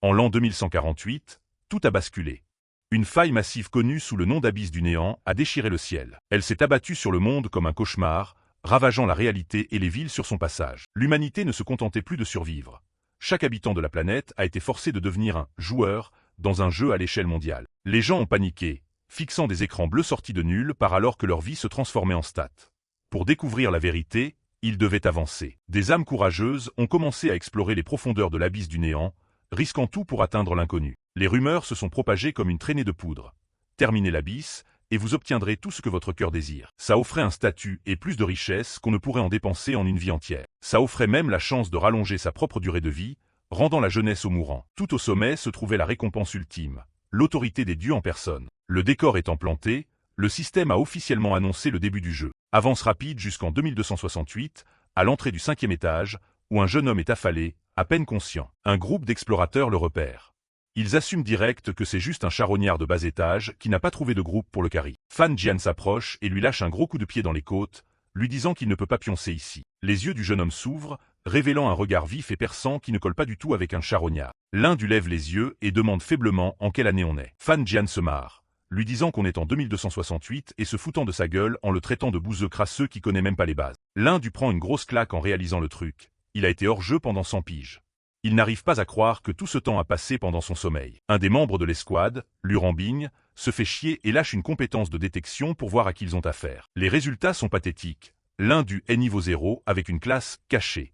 En l'an 2148, tout a basculé. Une faille massive connue sous le nom d'abysse du néant a déchiré le ciel. Elle s'est abattue sur le monde comme un cauchemar, ravageant la réalité et les villes sur son passage. L'humanité ne se contentait plus de survivre. Chaque habitant de la planète a été forcé de devenir un « joueur » dans un jeu à l'échelle mondiale. Les gens ont paniqué, fixant des écrans bleus sortis de nulle part alors que leur vie se transformait en stats. Pour découvrir la vérité, ils devaient avancer. Des âmes courageuses ont commencé à explorer les profondeurs de l'abysse du néant, risquant tout pour atteindre l'inconnu. Les rumeurs se sont propagées comme une traînée de poudre. Terminez l'abysse, et vous obtiendrez tout ce que votre cœur désire. Ça offrait un statut et plus de richesses qu'on ne pourrait en dépenser en une vie entière. Ça offrait même la chance de rallonger sa propre durée de vie, rendant la jeunesse aux mourants. Tout au sommet se trouvait la récompense ultime, l'autorité des dieux en personne. Le décor étant planté, le système a officiellement annoncé le début du jeu. Avance rapide jusqu'en 2268, à l'entrée du 5e étage, où un jeune homme est affalé, à peine conscient. Un groupe d'explorateurs le repère. Ils assument direct que c'est juste un charognard de bas étage qui n'a pas trouvé de groupe pour le carry. Fan Jian s'approche et lui lâche un gros coup de pied dans les côtes, lui disant qu'il ne peut pas pioncer ici. Les yeux du jeune homme s'ouvrent, révélant un regard vif et perçant qui ne colle pas du tout avec un charognard. L'un du lève les yeux et demande faiblement en quelle année on est. Fan Jian se marre, lui disant qu'on est en 2268 et se foutant de sa gueule en le traitant de bouseux crasseux qui connaît même pas les bases. L'un du prend une grosse claque en réalisant le truc. Il a été hors jeu pendant 100 piges. Il n'arrive pas à croire que tout ce temps a passé pendant son sommeil. Un des membres de l'escouade, Lurambigne, se fait chier et lâche une compétence de détection pour voir à qui ils ont affaire. Les résultats sont pathétiques. L'un du est niveau 0 avec une classe cachée.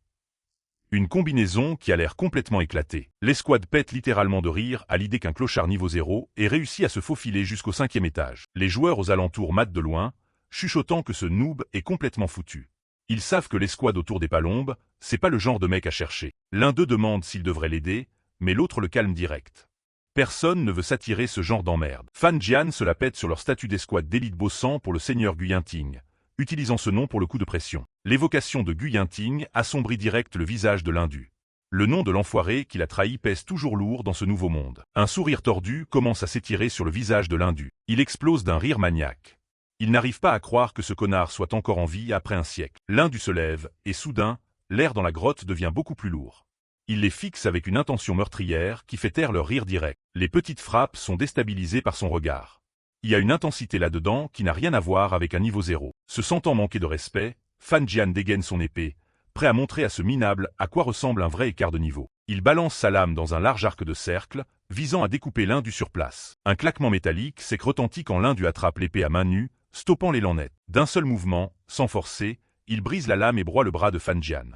Une combinaison qui a l'air complètement éclatée. L'escouade pète littéralement de rire à l'idée qu'un clochard niveau 0 ait réussi à se faufiler jusqu'au 5e étage. Les joueurs aux alentours matent de loin, chuchotant que ce noob est complètement foutu. Ils savent que l'escouade autour des palombes, c'est pas le genre de mec à chercher. L'un d'eux demande s'il devrait l'aider, mais l'autre le calme direct. Personne ne veut s'attirer ce genre d'emmerde. Fan Jian se la pète sur leur statut d'escouade d'élite bossant pour le seigneur Guyinting, utilisant ce nom pour le coup de pression. L'évocation de Guyinting assombrit direct le visage de l'Hindu. Le nom de l'enfoiré qui l'a trahi pèse toujours lourd dans ce nouveau monde. Un sourire tordu commence à s'étirer sur le visage de l'Hindu. Il explose d'un rire maniaque. Il n'arrive pas à croire que ce connard soit encore en vie après un siècle. L'Hindu se lève, et soudain, l'air dans la grotte devient beaucoup plus lourd. Il les fixe avec une intention meurtrière qui fait taire leur rire direct. Les petites frappes sont déstabilisées par son regard. Il y a une intensité là-dedans qui n'a rien à voir avec un niveau 0. Se sentant manquer de respect, Fan Jian dégaine son épée, prêt à montrer à ce minable à quoi ressemble un vrai écart de niveau. Il balance sa lame dans un large arc de cercle, visant à découper l'Hindu sur place. Un claquement métallique retentit quand l'Hindu attrape l'épée à main nue, stoppant l'élan net. D'un seul mouvement, sans forcer, il brise la lame et broie le bras de Fan Jian.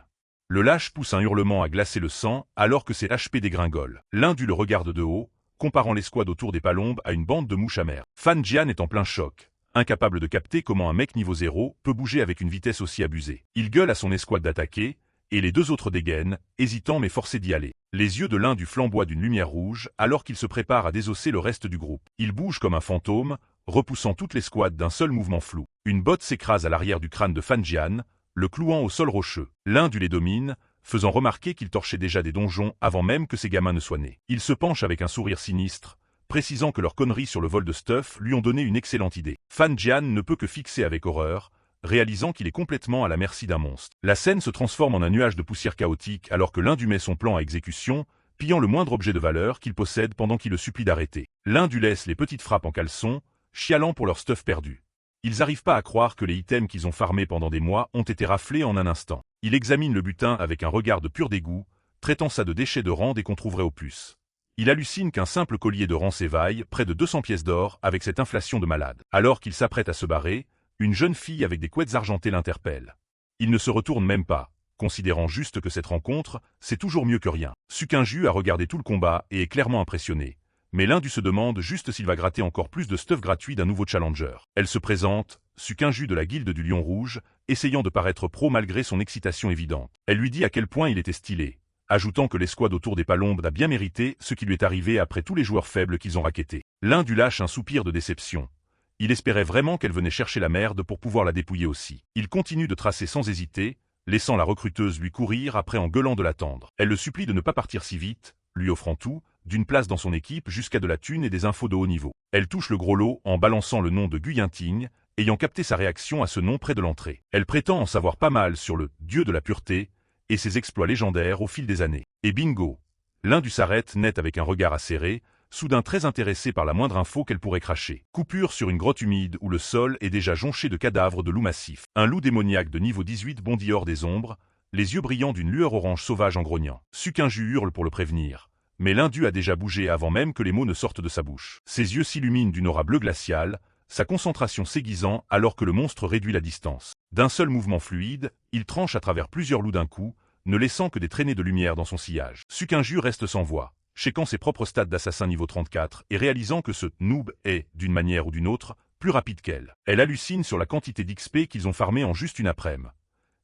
Le lâche pousse un hurlement à glacer le sang alors que ses HP dégringolent. L'Hindu le regarde de haut, comparant l'escouade autour des palombes à une bande de mouches amères. Fan Jian est en plein choc, incapable de capter comment un mec niveau 0 peut bouger avec une vitesse aussi abusée. Il gueule à son escouade d'attaquer, et les deux autres dégainent, hésitant mais forcés d'y aller. Les yeux de l'Hindu flamboient d'une lumière rouge alors qu'il se prépare à désosser le reste du groupe. Il bouge comme un fantôme, repoussant toute l'escouade d'un seul mouvement flou. Une botte s'écrase à l'arrière du crâne de Fan Jian, le clouant au sol rocheux. L'Hindu les domine, faisant remarquer qu'il torchait déjà des donjons avant même que ces gamins ne soient nés. Il se penche avec un sourire sinistre, précisant que leurs conneries sur le vol de stuff lui ont donné une excellente idée. Fan Jian ne peut que fixer avec horreur, réalisant qu'il est complètement à la merci d'un monstre. La scène se transforme en un nuage de poussière chaotique alors que l'Hindu met son plan à exécution, pillant le moindre objet de valeur qu'il possède pendant qu'il le supplie d'arrêter. L'Hindu laisse les petites frappes en caleçon, chialant pour leur stuff perdu. Ils n'arrivent pas à croire que les items qu'ils ont farmés pendant des mois ont été raflés en un instant. Il examine le butin avec un regard de pur dégoût, traitant ça de déchets de rang dès qu'on trouverait au puce. Il hallucine qu'un simple collier de rang s'évaille près de 200 pièces d'or avec cette inflation de malade. Alors qu'il s'apprête à se barrer, une jeune fille avec des couettes argentées l'interpelle. Il ne se retourne même pas, considérant juste que cette rencontre, c'est toujours mieux que rien. Sukinju a regardé tout le combat et est clairement impressionné. Mais l'Hindu se demande juste s'il va gratter encore plus de stuff gratuit d'un nouveau challenger. Elle se présente, Sukinju de la guilde du Lion Rouge, essayant de paraître pro malgré son excitation évidente. Elle lui dit à quel point il était stylé, ajoutant que l'escouade autour des palombes a bien mérité ce qui lui est arrivé après tous les joueurs faibles qu'ils ont rackettés. L'Hindu lâche un soupir de déception. Il espérait vraiment qu'elle venait chercher la merde pour pouvoir la dépouiller aussi. Il continue de tracer sans hésiter, laissant la recruteuse lui courir après en gueulant de l'attendre. Elle le supplie de ne pas partir si vite, lui offrant tout, d'une place dans son équipe jusqu'à de la thune et des infos de haut niveau. Elle touche le gros lot en balançant le nom de Guyinting, ayant capté sa réaction à ce nom près de l'entrée. Elle prétend en savoir pas mal sur le « dieu de la pureté » et ses exploits légendaires au fil des années. Et bingo! L'indu s'arrête net avec un regard acéré, soudain très intéressé par la moindre info qu'elle pourrait cracher. Coupure sur une grotte humide où le sol est déjà jonché de cadavres de loups massifs. Un loup démoniaque de niveau 18 bondit hors des ombres, les yeux brillants d'une lueur orange sauvage en grognant. Sukinju hurle pour le prévenir. Mais l'indu a déjà bougé avant même que les mots ne sortent de sa bouche. Ses yeux s'illuminent d'une aura bleue glaciale, sa concentration s'aiguisant alors que le monstre réduit la distance. D'un seul mouvement fluide, il tranche à travers plusieurs loups d'un coup, ne laissant que des traînées de lumière dans son sillage. Sukinju reste sans voix, checkant ses propres stats d'assassin niveau 34 et réalisant que ce noob est, d'une manière ou d'une autre, plus rapide qu'elle. Elle hallucine sur la quantité d'XP qu'ils ont farmé en juste une après-midi.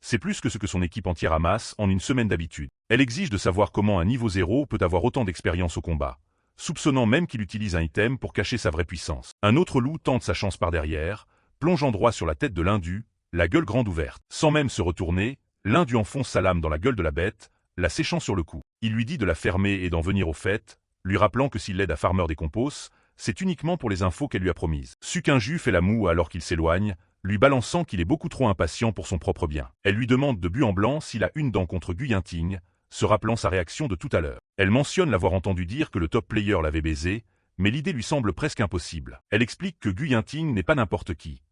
C'est plus que ce que son équipe entière amasse en une semaine d'habitude. Elle exige de savoir comment un niveau 0 peut avoir autant d'expérience au combat, soupçonnant même qu'il utilise un item pour cacher sa vraie puissance. Un autre loup tente sa chance par derrière, plongeant droit sur la tête de l'indu, la gueule grande ouverte. Sans même se retourner, l'indu enfonce sa lame dans la gueule de la bête, la séchant sur le cou. Il lui dit de la fermer et d'en venir au fait, lui rappelant que s'il l'aide à farmer des compos, c'est uniquement pour les infos qu'elle lui a promises. Sukinju fait la moue alors qu'il s'éloigne, lui balançant qu'il est beaucoup trop impatient pour son propre bien. Elle lui demande de but en blanc s'il a une dent contre Gu Yinting, se rappelant sa réaction de tout à l'heure. Elle mentionne l'avoir entendu dire que le top player l'avait baisé, mais l'idée lui semble presque impossible. Elle explique que Gu Yinting n'est pas n'importe qui.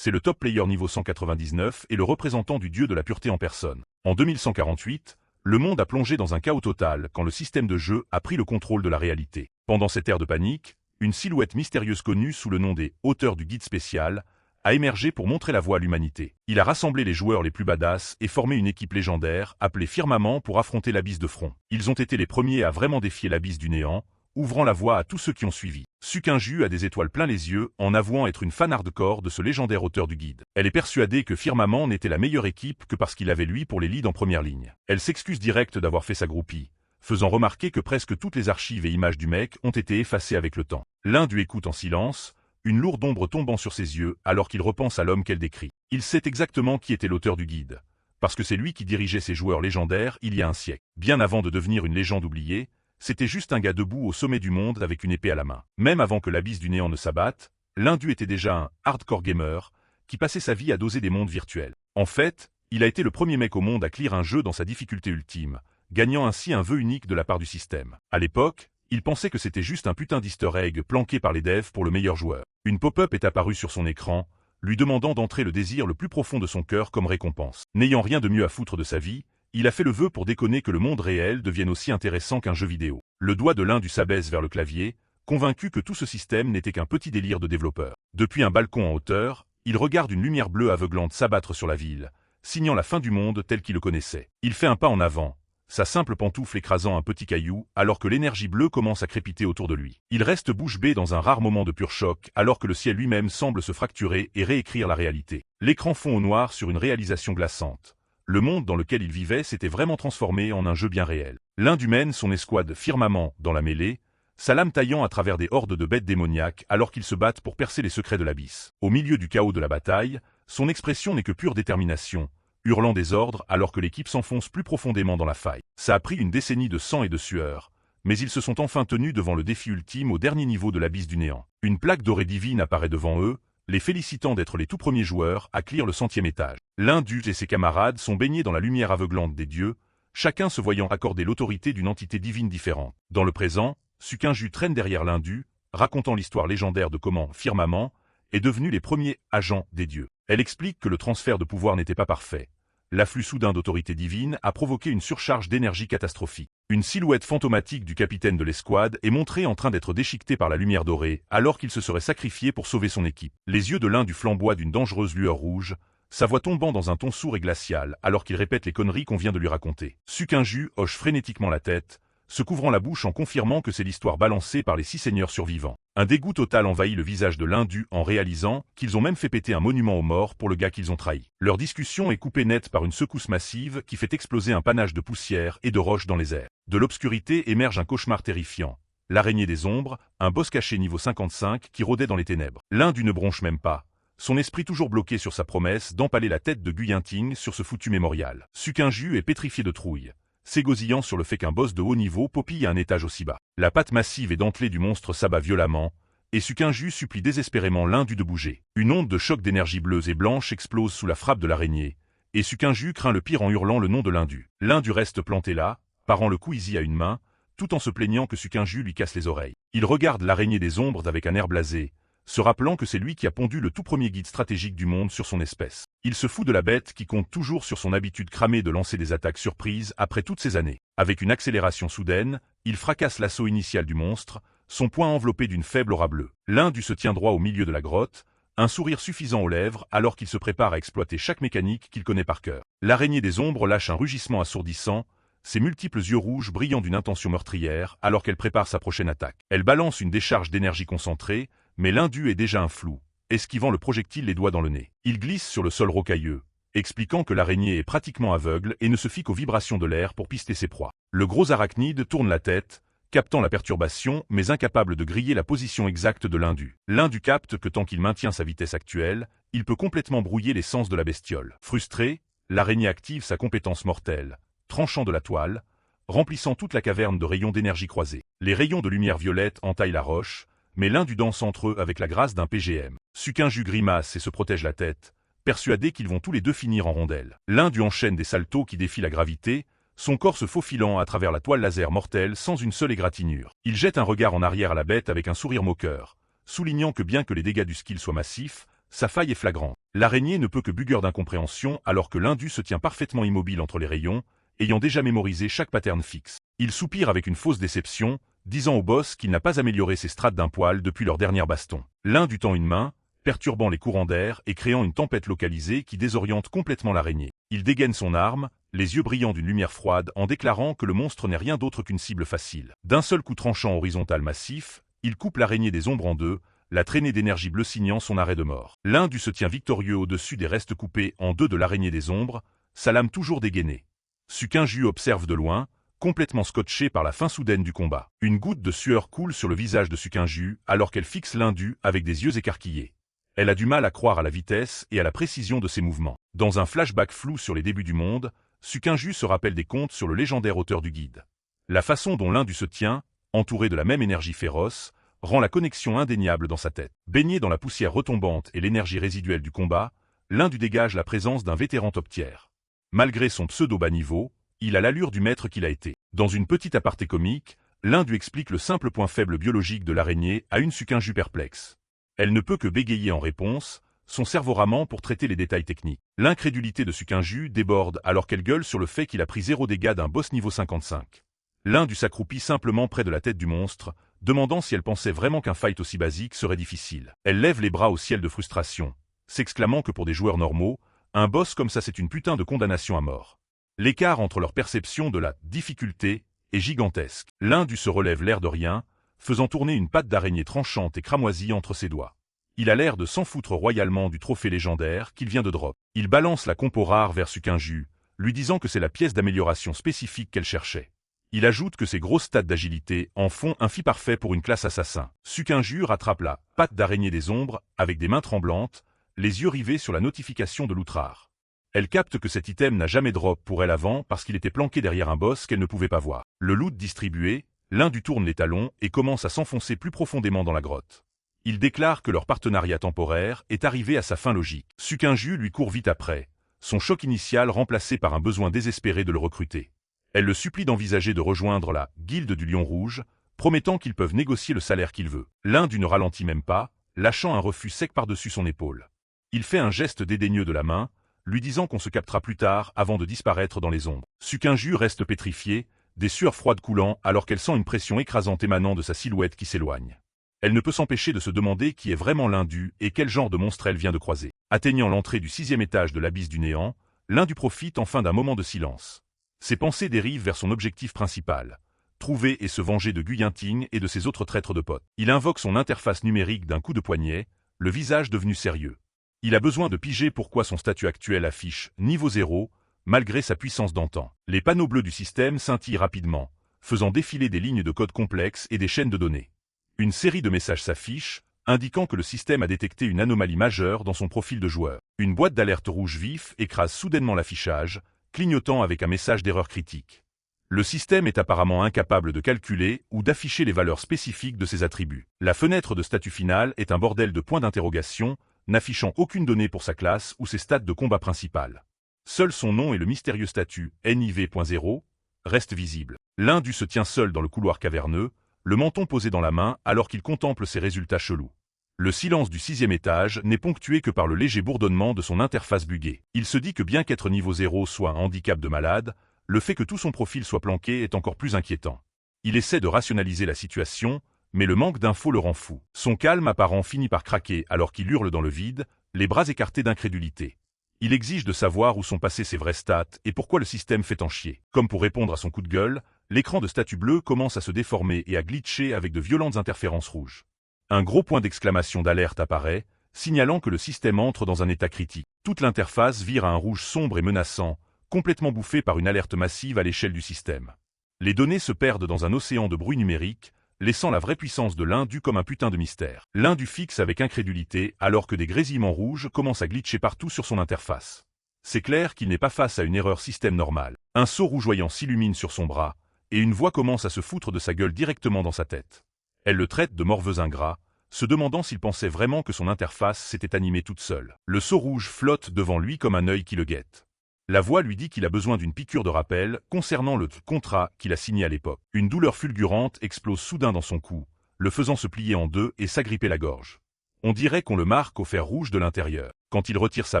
C'est le top player niveau 199 et le représentant du dieu de la pureté en personne. En 2148, le monde a plongé dans un chaos total quand le système de jeu a pris le contrôle de la réalité. Pendant cette ère de panique, une silhouette mystérieuse connue sous le nom des auteurs du guide spécial a émergé pour montrer la voie à l'humanité. Il a rassemblé les joueurs les plus badass et formé une équipe légendaire appelée Firmament pour affronter l'abysse de front. Ils ont été les premiers à vraiment défier l'abysse du néant, ouvrant la voie à tous ceux qui ont suivi. Sukinju a des étoiles plein les yeux en avouant être une fan hardcore de ce légendaire auteur du guide. Elle est persuadée que Firmament n'était la meilleure équipe que parce qu'il avait lui pour les leads en première ligne. Elle s'excuse direct d'avoir fait sa groupie, faisant remarquer que presque toutes les archives et images du mec ont été effacées avec le temps. L'indu écoute en silence, une lourde ombre tombant sur ses yeux alors qu'il repense à l'homme qu'elle décrit. Il sait exactement qui était l'auteur du guide, parce que c'est lui qui dirigeait ses joueurs légendaires il y a un siècle. Bien avant de devenir une légende oubliée, c'était juste un gars debout au sommet du monde avec une épée à la main. Même avant que l'abysse du néant ne s'abatte, l'indu était déjà un hardcore gamer qui passait sa vie à doser des mondes virtuels. En fait, il a été le premier mec au monde à clear un jeu dans sa difficulté ultime, gagnant ainsi un vœu unique de la part du système. À l'époque, il pensait que c'était juste un putain d'easter egg planqué par les devs pour le meilleur joueur. Une pop-up est apparue sur son écran, lui demandant d'entrer le désir le plus profond de son cœur comme récompense. N'ayant rien de mieux à foutre de sa vie, il a fait le vœu pour déconner que le monde réel devienne aussi intéressant qu'un jeu vidéo. Le doigt de l'indu s'abaisse vers le clavier, convaincu que tout ce système n'était qu'un petit délire de développeur. Depuis un balcon en hauteur, il regarde une lumière bleue aveuglante s'abattre sur la ville, signant la fin du monde tel qu'il le connaissait. Il fait un pas en avant, sa simple pantoufle écrasant un petit caillou alors que l'énergie bleue commence à crépiter autour de lui. Il reste bouche bée dans un rare moment de pur choc alors que le ciel lui-même semble se fracturer et réécrire la réalité. L'écran fond au noir sur une réalisation glaçante. Le monde dans lequel il vivait s'était vraiment transformé en un jeu bien réel. L'indu mène son escouade Firmament dans la mêlée, sa lame taillant à travers des hordes de bêtes démoniaques alors qu'ils se battent pour percer les secrets de l'abysse. Au milieu du chaos de la bataille, son expression n'est que pure détermination, hurlant des ordres alors que l'équipe s'enfonce plus profondément dans la faille. Ça a pris une décennie de sang et de sueur, mais ils se sont enfin tenus devant le défi ultime au dernier niveau de l'abysse du néant. Une plaque dorée divine apparaît devant eux, les félicitant d'être les tout premiers joueurs à clear le 100e étage. L'indu et ses camarades sont baignés dans la lumière aveuglante des dieux, chacun se voyant accorder l'autorité d'une entité divine différente. Dans le présent, Sukinju traîne derrière l'indu, racontant l'histoire légendaire de comment Firmament est devenu les premiers agents des dieux. Elle explique que le transfert de pouvoir n'était pas parfait. L'afflux soudain d'autorité divine a provoqué une surcharge d'énergie catastrophique. Une silhouette fantomatique du capitaine de l'escouade est montrée en train d'être déchiquetée par la lumière dorée, alors qu'il se serait sacrifié pour sauver son équipe. Les yeux de l'indu flamboient d'une dangereuse lueur rouge, sa voix tombant dans un ton sourd et glacial, alors qu'il répète les conneries qu'on vient de lui raconter. Sukinju hoche frénétiquement la tête, se couvrant la bouche en confirmant que c'est l'histoire balancée par les 6 seigneurs survivants. Un dégoût total envahit le visage de l'indu en réalisant qu'ils ont même fait péter un monument aux morts pour le gars qu'ils ont trahi. Leur discussion est coupée nette par une secousse massive qui fait exploser un panache de poussière et de roches dans les airs. De l'obscurité émerge un cauchemar terrifiant. L'araignée des ombres, un boss caché niveau 55 qui rôdait dans les ténèbres. L'indu ne bronche même pas, son esprit toujours bloqué sur sa promesse d'empaler la tête de Gu Yinting sur ce foutu mémorial. Sukinju est pétrifié de trouille, s'égosillant sur le fait qu'un boss de haut niveau popille à un étage aussi bas. La patte massive et dentelée du monstre s'abat violemment, et Sukinju supplie désespérément l'indu de bouger. Une onde de choc d'énergie bleue et blanche explose sous la frappe de l'araignée, et Sukinju craint le pire en hurlant le nom de l'indu. L'indu reste planté là, parant le Kuizi à une main, tout en se plaignant que Sukinju lui casse les oreilles. Il regarde l'araignée des ombres avec un air blasé, se rappelant que c'est lui qui a pondu le tout premier guide stratégique du monde sur son espèce. Il se fout de la bête qui compte toujours sur son habitude cramée de lancer des attaques surprises après toutes ces années. Avec une accélération soudaine, il fracasse l'assaut initial du monstre, son poing enveloppé d'une faible aura bleue. L'indu se tient droit au milieu de la grotte, un sourire suffisant aux lèvres alors qu'il se prépare à exploiter chaque mécanique qu'il connaît par cœur. L'araignée des ombres lâche un rugissement assourdissant, ses multiples yeux rouges brillant d'une intention meurtrière alors qu'elle prépare sa prochaine attaque. Elle balance une décharge d'énergie concentrée, mais l'indu est déjà un flou, esquivant le projectile les doigts dans le nez. Il glisse sur le sol rocailleux, expliquant que l'araignée est pratiquement aveugle et ne se fie qu'aux vibrations de l'air pour pister ses proies. Le gros arachnide tourne la tête, captant la perturbation mais incapable de griller la position exacte de l'indu. L'indu capte que tant qu'il maintient sa vitesse actuelle, il peut complètement brouiller les sens de la bestiole. Frustré, l'araignée active sa compétence mortelle, tranchant de la toile, remplissant toute la caverne de rayons d'énergie croisés. Les rayons de lumière violette entaillent la roche, mais l'indu danse entre eux avec la grâce d'un PGM. Sukinju grimace et se protège la tête, persuadé qu'ils vont tous les deux finir en rondelle. L'indu enchaîne des saltos qui défient la gravité, son corps se faufilant à travers la toile laser mortelle sans une seule égratignure. Il jette un regard en arrière à la bête avec un sourire moqueur, soulignant que bien que les dégâts du skill soient massifs, sa faille est flagrante. L'araignée ne peut que bugger d'incompréhension alors que l'indu se tient parfaitement immobile entre les rayons, ayant déjà mémorisé chaque pattern fixe. Il soupire avec une fausse déception, disant au boss qu'il n'a pas amélioré ses strates d'un poil depuis leur dernière baston. L'indu tend une main, perturbant les courants d'air et créant une tempête localisée qui désoriente complètement l'araignée. Il dégaine son arme, les yeux brillants d'une lumière froide en déclarant que le monstre n'est rien d'autre qu'une cible facile. D'un seul coup tranchant horizontal massif, il coupe l'araignée des ombres en deux, la traînée d'énergie bleue signant son arrêt de mort. L'indu se tient victorieux au-dessus des restes coupés en deux de l'araignée des ombres, sa lame toujours dégainée. Sukinju observe de loin, complètement scotché par la fin soudaine du combat. Une goutte de sueur coule sur le visage de Sukinju alors qu'elle fixe l'indu avec des yeux écarquillés. Elle a du mal à croire à la vitesse et à la précision de ses mouvements. Dans un flashback flou sur les débuts du monde, Sukinju se rappelle des contes sur le légendaire auteur du guide. La façon dont l'indu se tient, entouré de la même énergie féroce, rend la connexion indéniable dans sa tête. Baigné dans la poussière retombante et l'énergie résiduelle du combat, l'indu dégage la présence d'un vétéran top tiers. Malgré son pseudo-bas niveau, il a l'allure du maître qu'il a été. Dans une petite aparté comique, l'indu explique le simple point faible biologique de l'araignée à une Sukinju perplexe. Elle ne peut que bégayer en réponse, son cerveau ramant pour traiter les détails techniques. L'incrédulité de Sukinju déborde alors qu'elle gueule sur le fait qu'il a pris 0 dégâts d'un boss niveau 55. L'indu s'accroupit simplement près de la tête du monstre, demandant si elle pensait vraiment qu'un fight aussi basique serait difficile. Elle lève les bras au ciel de frustration, s'exclamant que pour des joueurs normaux, un boss comme ça c'est une putain de condamnation à mort. L'écart entre leur perception de la difficulté est gigantesque. L'indu se relève l'air de rien, faisant tourner une patte d'araignée tranchante et cramoisie entre ses doigts. Il a l'air de s'en foutre royalement du trophée légendaire qu'il vient de drop. Il balance la compo rare vers Sukinju, lui disant que c'est la pièce d'amélioration spécifique qu'elle cherchait. Il ajoute que ses grosses stats d'agilité en font un fit parfait pour une classe assassin. Sukinju rattrape la patte d'araignée des ombres avec des mains tremblantes, les yeux rivés sur la notification de l'outrare. Elle capte que cet item n'a jamais drop pour elle avant parce qu'il était planqué derrière un boss qu'elle ne pouvait pas voir. Le loot distribué, l'indu tourne les talons et commence à s'enfoncer plus profondément dans la grotte. Il déclare que leur partenariat temporaire est arrivé à sa fin logique. Sukinju lui court vite après, son choc initial remplacé par un besoin désespéré de le recruter. Elle le supplie d'envisager de rejoindre la Guilde du Lion Rouge, promettant qu'ils peuvent négocier le salaire qu'il veut. L'indu ne ralentit même pas, lâchant un refus sec par-dessus son épaule. Il fait un geste dédaigneux de la main, lui disant qu'on se captera plus tard avant de disparaître dans les ombres. Sukinju reste pétrifiée, des sueurs froides coulant alors qu'elle sent une pression écrasante émanant de sa silhouette qui s'éloigne. Elle ne peut s'empêcher de se demander qui est vraiment l'indu et quel genre de monstre elle vient de croiser. Atteignant l'entrée du 6e étage de l'abysse du néant, l'indu profite enfin d'un moment de silence. Ses pensées dérivent vers son objectif principal, trouver et se venger de Guyinting et de ses autres traîtres de potes. Il invoque son interface numérique d'un coup de poignet, le visage devenu sérieux. Il a besoin de piger pourquoi son statut actuel affiche niveau 0, malgré sa puissance d'antan. Les panneaux bleus du système scintillent rapidement, faisant défiler des lignes de code complexes et des chaînes de données. Une série de messages s'affiche, indiquant que le système a détecté une anomalie majeure dans son profil de joueur. Une boîte d'alerte rouge vif écrase soudainement l'affichage, clignotant avec un message d'erreur critique. Le système est apparemment incapable de calculer ou d'afficher les valeurs spécifiques de ses attributs. La fenêtre de statut final est un bordel de points d'interrogation, n'affichant aucune donnée pour sa classe ou ses stats de combat principal. Seul son nom et le mystérieux statut NIV.0 reste visible. L'Indu se tient seul dans le couloir caverneux, le menton posé dans la main alors qu'il contemple ses résultats chelous. Le silence du 6e étage n'est ponctué que par le léger bourdonnement de son interface buggée. Il se dit que bien qu'être niveau 0 soit un handicap de malade, le fait que tout son profil soit planqué est encore plus inquiétant. Il essaie de rationaliser la situation, mais le manque d'infos le rend fou. Son calme apparent finit par craquer alors qu'il hurle dans le vide, les bras écartés d'incrédulité. Il exige de savoir où sont passées ses vraies stats et pourquoi le système fait en chier. Comme pour répondre à son coup de gueule, l'écran de statut bleu commence à se déformer et à glitcher avec de violentes interférences rouges. Un gros point d'exclamation d'alerte apparaît, signalant que le système entre dans un état critique. Toute l'interface vire à un rouge sombre et menaçant, complètement bouffé par une alerte massive à l'échelle du système. Les données se perdent dans un océan de bruit numérique, laissant la vraie puissance de l'Indu comme un putain de mystère. L'Indu fixe avec incrédulité alors que des grésillements rouges commencent à glitcher partout sur son interface. C'est clair qu'il n'est pas face à une erreur système normale. Un sceau rougeoyant s'illumine sur son bras, et une voix commence à se foutre de sa gueule directement dans sa tête. Elle le traite de morveux ingrat, se demandant s'il pensait vraiment que son interface s'était animée toute seule. Le sceau rouge flotte devant lui comme un œil qui le guette. La voix lui dit qu'il a besoin d'une piqûre de rappel concernant le contrat qu'il a signé à l'époque. Une douleur fulgurante explose soudain dans son cou, le faisant se plier en deux et s'agripper la gorge. On dirait qu'on le marque au fer rouge de l'intérieur. Quand il retire sa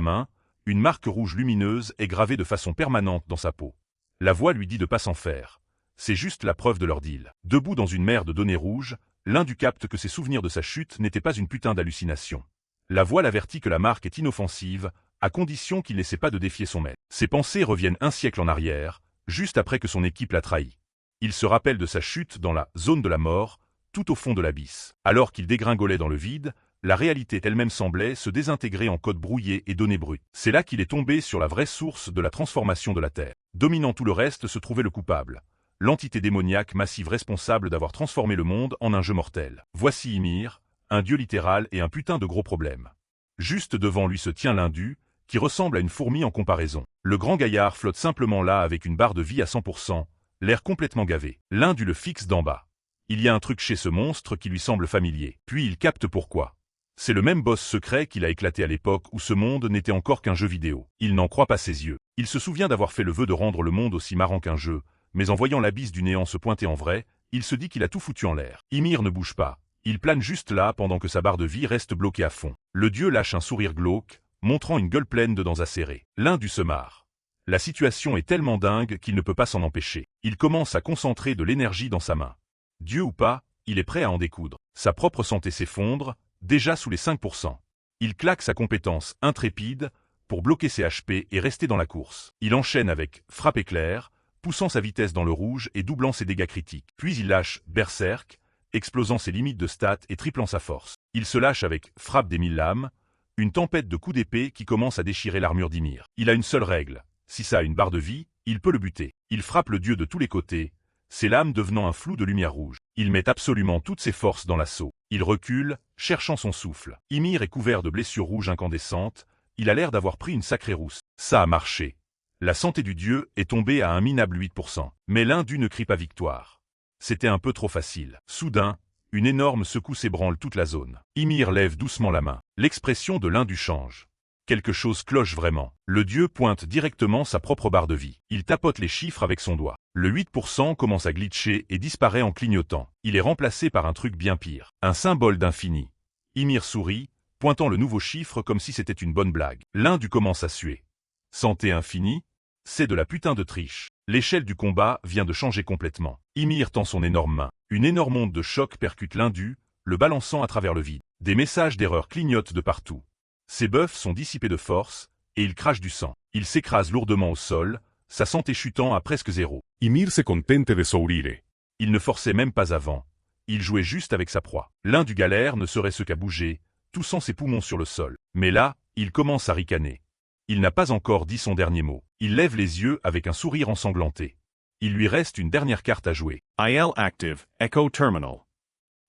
main, une marque rouge lumineuse est gravée de façon permanente dans sa peau. La voix lui dit de pas s'en faire. C'est juste la preuve de leur deal. Debout dans une mer de données rouges, l'Indu capte que ses souvenirs de sa chute n'étaient pas une putain d'hallucination. La voix l'avertit que la marque est inoffensive, à condition qu'il n'essaie pas de défier son maître. Ses pensées reviennent un siècle en arrière, juste après que son équipe l'a trahi. Il se rappelle de sa chute dans la zone de la mort, tout au fond de l'abysse. Alors qu'il dégringolait dans le vide, la réalité elle-même semblait se désintégrer en code brouillé et données brutes. C'est là qu'il est tombé sur la vraie source de la transformation de la Terre. Dominant tout le reste se trouvait le coupable. L'entité démoniaque massive responsable d'avoir transformé le monde en un jeu mortel. Voici Ymir, un dieu littéral et un putain de gros problème. Juste devant lui se tient l'Indu, qui ressemble à une fourmi en comparaison. Le grand gaillard flotte simplement là avec une barre de vie à 100%, l'air complètement gavé. L'Indu le fixe d'en bas. Il y a un truc chez ce monstre qui lui semble familier. Puis il capte pourquoi. C'est le même boss secret qu'il a éclaté à l'époque où ce monde n'était encore qu'un jeu vidéo. Il n'en croit pas ses yeux. Il se souvient d'avoir fait le vœu de rendre le monde aussi marrant qu'un jeu, mais en voyant l'abysse du néant se pointer en vrai, il se dit qu'il a tout foutu en l'air. Ymir ne bouge pas. Il plane juste là pendant que sa barre de vie reste bloquée à fond. Le dieu lâche un sourire glauque, montrant une gueule pleine de dents acérées. L'Indu se marre. La situation est tellement dingue qu'il ne peut pas s'en empêcher. Il commence à concentrer de l'énergie dans sa main. Dieu ou pas, il est prêt à en découdre. Sa propre santé s'effondre, déjà sous les 5%. Il claque sa compétence intrépide pour bloquer ses HP et rester dans la course. Il enchaîne avec frappe éclair, poussant sa vitesse dans le rouge et doublant ses dégâts critiques. Puis il lâche berserk, explosant ses limites de stats et triplant sa force. Il se lâche avec frappe des 1000 lames, une tempête de coups d'épée qui commence à déchirer l'armure d'Ymir. Il a une seule règle, si ça a une barre de vie, il peut le buter. Il frappe le dieu de tous les côtés, ses lames devenant un flou de lumière rouge. Il met absolument toutes ses forces dans l'assaut. Il recule, cherchant son souffle. Ymir est couvert de blessures rouges incandescentes, il a l'air d'avoir pris une sacrée rousse. Ça a marché. La santé du dieu est tombée à un minable 8%. Mais l'Indu ne crie pas victoire. C'était un peu trop facile. Soudain, une énorme secousse ébranle toute la zone. Ymir lève doucement la main. L'expression de l'Indu change. Quelque chose cloche vraiment. Le dieu pointe directement sa propre barre de vie. Il tapote les chiffres avec son doigt. Le 8% commence à glitcher et disparaît en clignotant. Il est remplacé par un truc bien pire. Un symbole d'infini. Ymir sourit, pointant le nouveau chiffre comme si c'était une bonne blague. L'Indu commence à suer. Santé infinie? C'est de la putain de triche. L'échelle du combat vient de changer complètement. Ymir tend son énorme main. Une énorme onde de choc percute l'Indu, le balançant à travers le vide. Des messages d'erreur clignotent de partout. Ses buffs sont dissipés de force, et il crache du sang. Il s'écrase lourdement au sol, sa santé chutant à presque zéro. Ymir se contente de sourire. Il ne forçait même pas avant. Il jouait juste avec sa proie. L'Indu galère ne serait-ce qu'à bouger, toussant ses poumons sur le sol. Mais là, il commence à ricaner. Il n'a pas encore dit son dernier mot. Il lève les yeux avec un sourire ensanglanté. Il lui reste une dernière carte à jouer. IL active, Echo Terminal.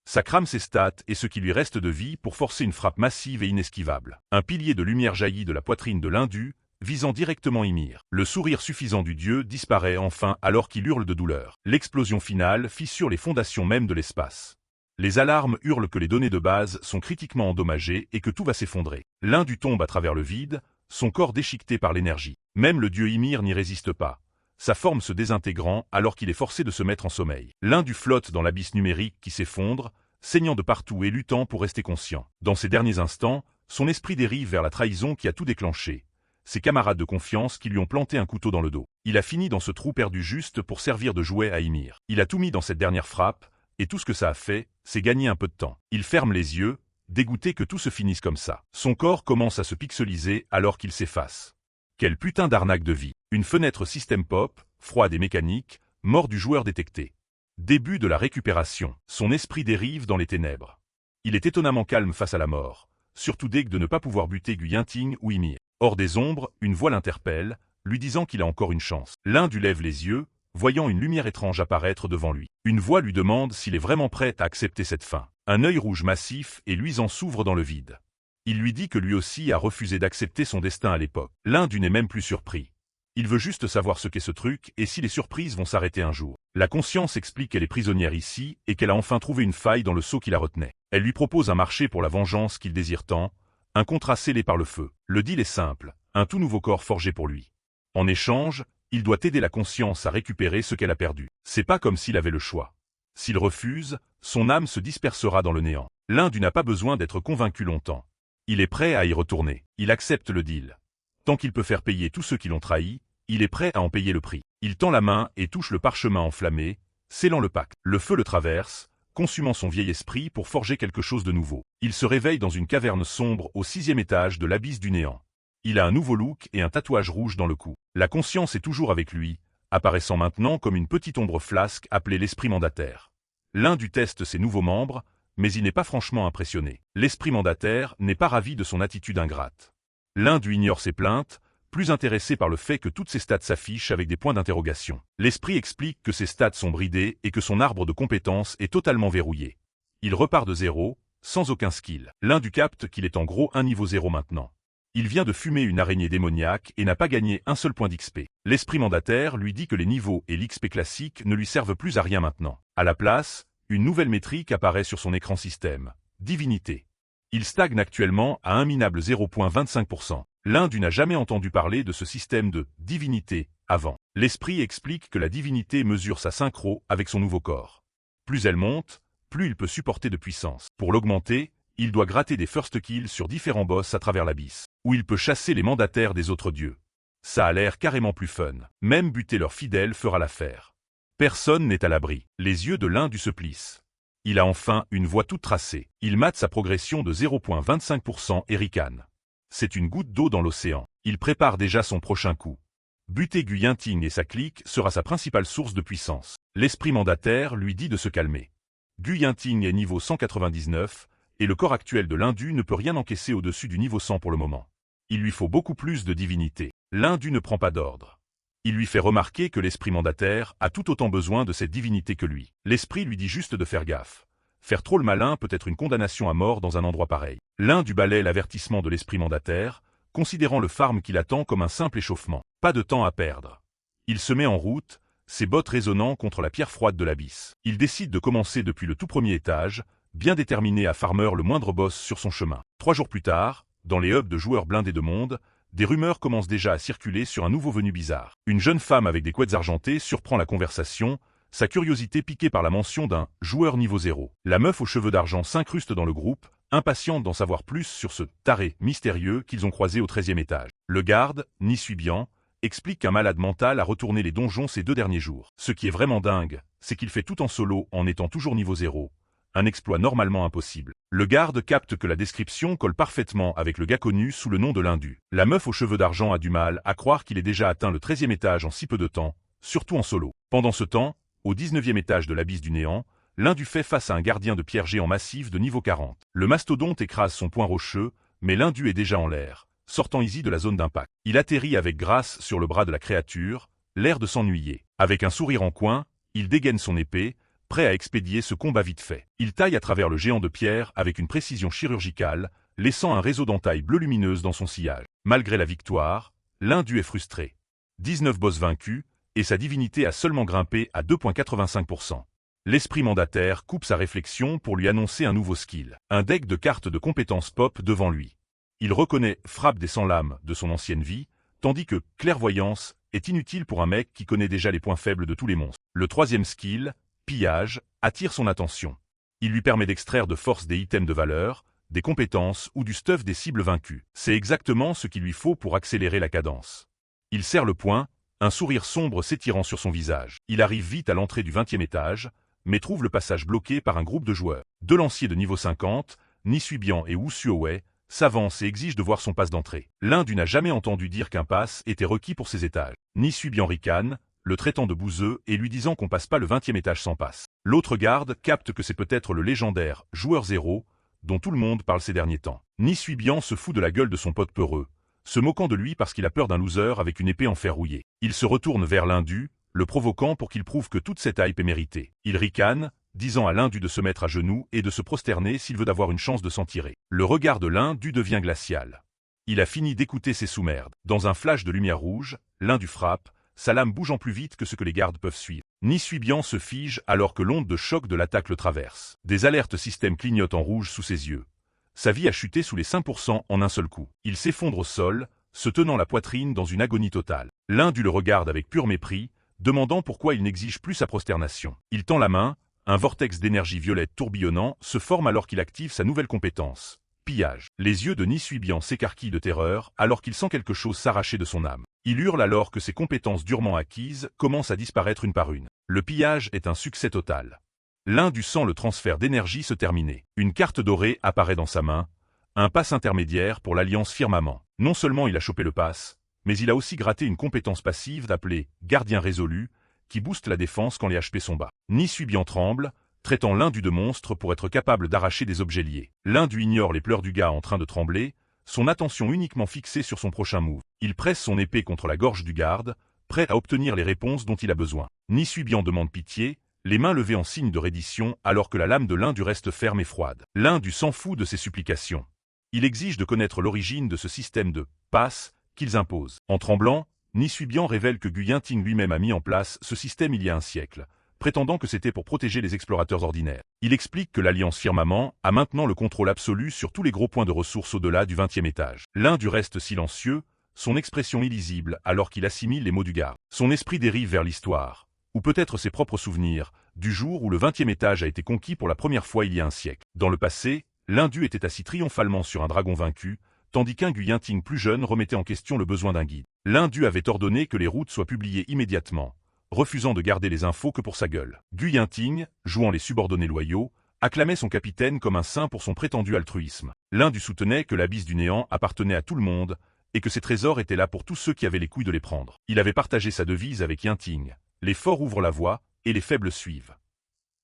Ça crame ses stats et ce qui lui reste de vie pour forcer une frappe massive et inesquivable. Un pilier de lumière jaillit de la poitrine de l'Indu, visant directement Ymir. Le sourire suffisant du dieu disparaît enfin alors qu'il hurle de douleur. L'explosion finale fissure les fondations mêmes de l'espace. Les alarmes hurlent que les données de base sont critiquement endommagées et que tout va s'effondrer. L'Indu tombe à travers le vide, son corps déchiqueté par l'énergie. Même le dieu Ymir n'y résiste pas. sa forme se désintégrant alors qu'il est forcé de se mettre en sommeil. L'Indu flotte dans l'abysse numérique qui s'effondre, saignant de partout et luttant pour rester conscient. Dans ces derniers instants, son esprit dérive vers la trahison qui a tout déclenché. Ses camarades de confiance qui lui ont planté un couteau dans le dos. Il a fini dans ce trou perdu juste pour servir de jouet à Ymir. Il a tout mis dans cette dernière frappe, et tout ce que ça a fait, c'est gagner un peu de temps. Il ferme les yeux, dégoûté que tout se finisse comme ça. Son corps commence à se pixeliser alors qu'il s'efface. Quelle putain d'arnaque de vie. Une fenêtre système pop, froide et mécanique, mort du joueur détecté. Début de la récupération. Son esprit dérive dans les ténèbres. Il est étonnamment calme face à la mort, surtout dès que de ne pas pouvoir buter Gu Yinting ou Ymir. Hors des ombres, une voix l'interpelle, lui disant qu'il a encore une chance. L'Indu lève les yeux, voyant une lumière étrange apparaître devant lui. Une voix lui demande s'il est vraiment prêt à accepter cette fin. Un œil rouge massif et luisant s'ouvre dans le vide. Il lui dit que lui aussi a refusé d'accepter son destin à l'époque. L'Indu n'est même plus surpris. Il veut juste savoir ce qu'est ce truc et si les surprises vont s'arrêter un jour. La conscience explique qu'elle est prisonnière ici et qu'elle a enfin trouvé une faille dans le sceau qui la retenait. Elle lui propose un marché pour la vengeance qu'il désire tant, un contrat scellé par le feu. Le deal est simple, un tout nouveau corps forgé pour lui. En échange, il doit aider la conscience à récupérer ce qu'elle a perdu. C'est pas comme s'il avait le choix. S'il refuse, son âme se dispersera dans le néant. L'Indu n'a pas besoin d'être convaincu longtemps. Il est prêt à y retourner. Il accepte le deal. Tant qu'il peut faire payer tous ceux qui l'ont trahi, il est prêt à en payer le prix. Il tend la main et touche le parchemin enflammé, scellant le pacte. Le feu le traverse, consumant son vieil esprit pour forger quelque chose de nouveau. Il se réveille dans une caverne sombre au 6e étage de l'abysse du néant. Il a un nouveau look et un tatouage rouge dans le cou. La conscience est toujours avec lui, apparaissant maintenant comme une petite ombre flasque appelée l'esprit mandataire. L'Indu teste ses nouveaux membres, mais il n'est pas franchement impressionné. L'esprit mandataire n'est pas ravi de son attitude ingrate. L'Indu ignore ses plaintes, plus intéressé par le fait que toutes ses stats s'affichent avec des points d'interrogation. L'esprit explique que ses stats sont bridées et que son arbre de compétences est totalement verrouillé. Il repart de zéro, sans aucun skill. L'Indu capte qu'il est en gros un niveau 0 maintenant. Il vient de fumer une araignée démoniaque et n'a pas gagné un seul point d'XP. L'esprit mandataire lui dit que les niveaux et l'XP classique ne lui servent plus à rien maintenant. À la place, une nouvelle métrique apparaît sur son écran système. Divinité. Il stagne actuellement à un minable 0,25%. L'Indu n'a jamais entendu parler de ce système de divinité avant. L'esprit explique que la divinité mesure sa synchro avec son nouveau corps. Plus elle monte, plus il peut supporter de puissance. Pour l'augmenter, il doit gratter des first kills sur différents boss à travers l'abysse, où il peut chasser les mandataires des autres dieux. Ça a l'air carrément plus fun. Même buter leurs fidèles fera l'affaire. Personne n'est à l'abri. Les yeux de l'Indu se plissent. Il a enfin une voie toute tracée. Il mate sa progression de 0,25% et ricane. C'est une goutte d'eau dans l'océan. Il prépare déjà son prochain coup. Buter Gu Yinting et sa clique sera sa principale source de puissance. L'esprit mandataire lui dit de se calmer. Gu Yinting est niveau 199, et le corps actuel de l'Indu ne peut rien encaisser au-dessus du niveau 100 pour le moment. Il lui faut beaucoup plus de divinité. L'Indu ne prend pas d'ordre. Il lui fait remarquer que l'esprit mandataire a tout autant besoin de cette divinité que lui. L'esprit lui dit juste de faire gaffe. Faire trop le malin peut être une condamnation à mort dans un endroit pareil. L'Indu balaie l'avertissement de l'esprit mandataire, considérant le farm qui l'attend comme un simple échauffement. Pas de temps à perdre. Il se met en route, ses bottes résonnant contre la pierre froide de l'abysse. Il décide de commencer depuis le tout premier étage, bien déterminé à farmer le moindre boss sur son chemin. 3 jours plus tard, dans les hubs de joueurs blindés de monde, des rumeurs commencent déjà à circuler sur un nouveau venu bizarre. Une jeune femme avec des couettes argentées surprend la conversation, sa curiosité piquée par la mention d'un « joueur niveau 0 ». La meuf aux cheveux d'argent s'incruste dans le groupe, impatiente d'en savoir plus sur ce taré mystérieux qu'ils ont croisé au 13e étage. Le garde, Nisubian, explique qu'un malade mental a retourné les donjons ces 2 derniers jours. Ce qui est vraiment dingue, c'est qu'il fait tout en solo en étant toujours niveau 0. Un exploit normalement impossible. Le garde capte que la description colle parfaitement avec le gars connu sous le nom de l'Indu. La meuf aux cheveux d'argent a du mal à croire qu'il ait déjà atteint le 13e étage en si peu de temps, surtout en solo. Pendant ce temps, au 19e étage de l'abysse du néant, l'Indu fait face à un gardien de pierre géant massif de niveau 40. Le mastodonte écrase son poing rocheux, mais l'Indu est déjà en l'air, sortant easy de la zone d'impact. Il atterrit avec grâce sur le bras de la créature, l'air de s'ennuyer. Avec un sourire en coin, il dégaine son épée, prêt à expédier ce combat vite fait. Il taille à travers le géant de pierre avec une précision chirurgicale, laissant un réseau d'entailles bleu lumineuse dans son sillage. Malgré la victoire, l'Indu est frustré. 19 boss vaincus, et sa divinité a seulement grimpé à 2,85%. L'esprit mandataire coupe sa réflexion pour lui annoncer un nouveau skill. Un deck de cartes de compétences pop devant lui. Il reconnaît Frappe des 100 lames de son ancienne vie, tandis que Clairvoyance est inutile pour un mec qui connaît déjà les points faibles de tous les monstres. Le troisième skill, pillage, attire son attention. Il lui permet d'extraire de force des items de valeur, des compétences ou du stuff des cibles vaincues. C'est exactement ce qu'il lui faut pour accélérer la cadence. Il serre le poing, un sourire sombre s'étirant sur son visage. Il arrive vite à l'entrée du 20e étage, mais trouve le passage bloqué par un groupe de joueurs. Deux lanciers de niveau 50, Nisuibian et Wu Suowei, s'avancent et exigent de voir son pass d'entrée. L'un d'eux n'a jamais entendu dire qu'un pass était requis pour ces étages. Nisuibian ricane, le traitant de bouseux et lui disant qu'on passe pas le 20e étage sans passe. L'autre garde capte que c'est peut-être le légendaire joueur 0, dont tout le monde parle ces derniers temps. Nisuibian se fout de la gueule de son pote peureux, se moquant de lui parce qu'il a peur d'un loser avec une épée en fer rouillé. Il se retourne vers l'Indu, le provoquant pour qu'il prouve que toute cette hype est méritée. Il ricane, disant à l'Indu de se mettre à genoux et de se prosterner s'il veut avoir une chance de s'en tirer. Le regard de l'Indu devient glacial. Il a fini d'écouter ses sous-merdes. Dans un flash de lumière rouge, l'Indu frappe, sa lame bougeant plus vite que ce que les gardes peuvent suivre. Nisuibian se fige alors que l'onde de choc de l'attaque le traverse. Des alertes système clignotent en rouge sous ses yeux. Sa vie a chuté sous les 5% en un seul coup. Il s'effondre au sol, se tenant la poitrine dans une agonie totale. L'Indu le regarde avec pur mépris, demandant pourquoi il n'exige plus sa prosternation. Il tend la main, un vortex d'énergie violette tourbillonnant se forme alors qu'il active sa nouvelle compétence. Pillage. Les yeux de Nisuibian s'écarquillent de terreur alors qu'il sent quelque chose s'arracher de son âme. Il hurle alors que ses compétences durement acquises commencent à disparaître une par une. Le pillage est un succès total. L'Indu sent le transfert d'énergie se terminer. Une carte dorée apparaît dans sa main, un pass intermédiaire pour l'Alliance Firmament. Non seulement il a chopé le pass, mais il a aussi gratté une compétence passive appelée « Gardien résolu » qui booste la défense quand les HP sont bas. Nisuibian tremble, traitant l'Indu de monstre pour être capable d'arracher des objets liés. L'Indu ignore les pleurs du gars en train de trembler, son attention uniquement fixée sur son prochain move. Il presse son épée contre la gorge du garde, prêt à obtenir les réponses dont il a besoin. Nisuibian demande pitié, les mains levées en signe de reddition alors que la lame de l'Indu reste ferme et froide. L'Indu s'en fout de ses supplications. Il exige de connaître l'origine de ce système de « passe » qu'ils imposent. En tremblant, Nisuibian révèle que Gu Yinting lui-même a mis en place ce système il y a un siècle, prétendant que c'était pour protéger les explorateurs ordinaires. Il explique que l'Alliance Firmament a maintenant le contrôle absolu sur tous les gros points de ressources au-delà du 20e étage. L'Indu reste silencieux, son expression illisible alors qu'il assimile les mots du garde. Son esprit dérive vers l'histoire, ou peut-être ses propres souvenirs, du jour où le 20e étage a été conquis pour la première fois il y a un siècle. Dans le passé, l'Indu était assis triomphalement sur un dragon vaincu, tandis qu'un Gu Yinting plus jeune remettait en question le besoin d'un guide. L'Indu avait ordonné que les routes soient publiées immédiatement, refusant de garder les infos que pour sa gueule. Gu Yinting, jouant les subordonnés loyaux, acclamait son capitaine comme un saint pour son prétendu altruisme. L'Indu soutenait que l'abysse du néant appartenait à tout le monde, et que ses trésors étaient là pour tous ceux qui avaient les couilles de les prendre. Il avait partagé sa devise avec Yinting. Les forts ouvrent la voie, et les faibles suivent.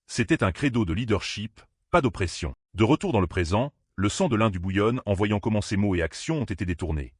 C'était un credo de leadership, pas d'oppression. De retour dans le présent, le sang de l'Indu bouillonne en voyant comment ses mots et actions ont été détournés.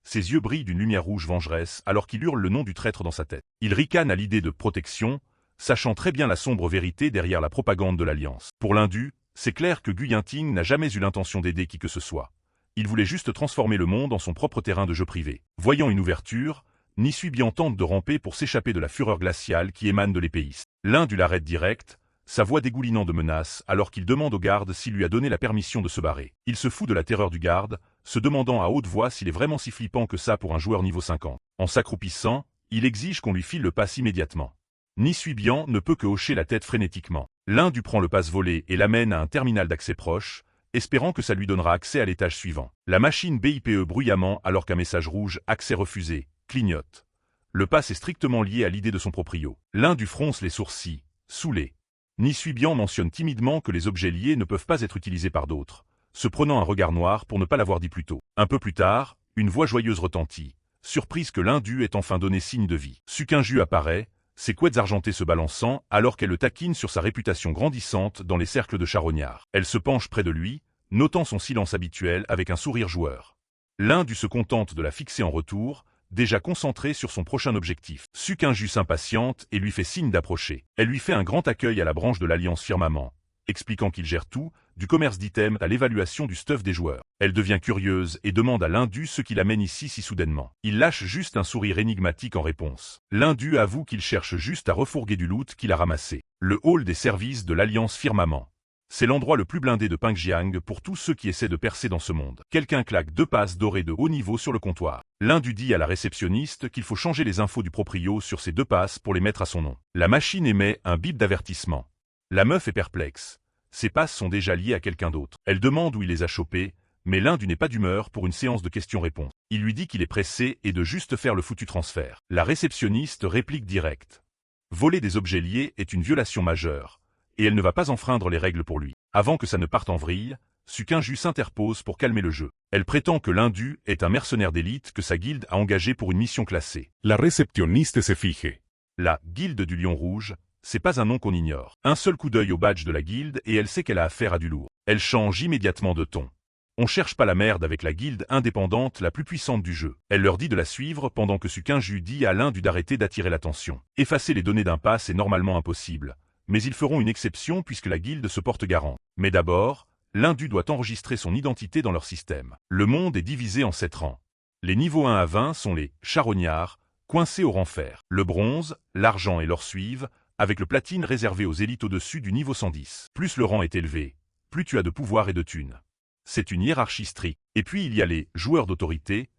Ses yeux brillent d'une lumière rouge vengeresse alors qu'il hurle le nom du traître dans sa tête. Il ricane à l'idée de protection, sachant très bien la sombre vérité derrière la propagande de l'Alliance. Pour l'Indu, c'est clair que Gu Yinting n'a jamais eu l'intention d'aider qui que ce soit. Il voulait juste transformer le monde en son propre terrain de jeu privé. Voyant une ouverture, Nisuibian tente de ramper pour s'échapper de la fureur glaciale qui émane de l'épéiste. L'Indu l'arrête direct, sa voix dégoulinant de menaces alors qu'il demande au garde s'il lui a donné la permission de se barrer. Il se fout de la terreur du garde, se demandant à haute voix s'il est vraiment si flippant que ça pour un joueur niveau 50. En s'accroupissant, il exige qu'on lui file le pass immédiatement. Nisuibian ne peut que hocher la tête frénétiquement. L'Indu prend le pass volé et l'amène à un terminal d'accès proche, espérant que ça lui donnera accès à l'étage suivant. La machine BIPE bruyamment alors qu'un message rouge « Accès refusé » clignote. Le pass est strictement lié à l'idée de son proprio. L'Indu fronce les sourcils, saoulé. Nisuibian mentionne timidement que les objets liés ne peuvent pas être utilisés par d'autres, se prenant un regard noir pour ne pas l'avoir dit plus tôt. Un peu plus tard, une voix joyeuse retentit, surprise que l'Indu ait enfin donné signe de vie. Sukinju apparaît, ses couettes argentées se balançant alors qu'elle le taquine sur sa réputation grandissante dans les cercles de charognards. Elle se penche près de lui, notant son silence habituel avec un sourire joueur. L'Indu se contente de la fixer en retour, déjà concentrée sur son prochain objectif. Sukinju s'impatiente et lui fait signe d'approcher. Elle lui fait un grand accueil à la branche de l'Alliance Firmament, expliquant qu'il gère tout, du commerce d'items à l'évaluation du stuff des joueurs. Elle devient curieuse et demande à l'Indu ce qui l'amène ici si soudainement. Il lâche juste un sourire énigmatique en réponse. L'Indu avoue qu'il cherche juste à refourguer du loot qu'il a ramassé. Le hall des services de l'Alliance Firmament. C'est l'endroit le plus blindé de Pengjiang pour tous ceux qui essaient de percer dans ce monde. Quelqu'un claque 2 passes dorées de haut niveau sur le comptoir. L'indu dit à la réceptionniste qu'il faut changer les infos du proprio sur ces 2 passes pour les mettre à son nom. La machine émet un bip d'avertissement. La meuf est perplexe. Ces passes sont déjà liées à quelqu'un d'autre. Elle demande où il les a chopées, mais l'indu n'est pas d'humeur pour une séance de questions-réponses. Il lui dit qu'il est pressé et de juste faire le foutu transfert. La réceptionniste réplique direct. Voler des objets liés est une violation majeure, et elle ne va pas enfreindre les règles pour lui. Avant que ça ne parte en vrille, Sukinju s'interpose pour calmer le jeu. Elle prétend que l'indu est un mercenaire d'élite que sa guilde a engagé pour une mission classée. La recepcioniste se fije. La guilde du Lion Rouge, c'est pas un nom qu'on ignore. Un seul coup d'œil au badge de la guilde et elle sait qu'elle a affaire à du lourd. Elle change immédiatement de ton. On cherche pas la merde avec la guilde indépendante la plus puissante du jeu. Elle leur dit de la suivre pendant que Sukinju dit à l'indu d'arrêter d'attirer l'attention. Effacer les données d'un pass est normalement impossible, mais ils feront une exception puisque la guilde se porte garant. Mais d'abord, l'indu doit enregistrer son identité dans leur système. Le monde est divisé en 7 rangs. Les niveaux 1 à 20 sont les charognards, coincés au rang fer. Le bronze, l'argent et l'or suivent, avec le platine réservé aux élites au-dessus du niveau 110. Plus le rang est élevé, plus tu as de pouvoir et de thunes. C'est une hiérarchie stricte. Et puis il y a les joueurs d'autorité,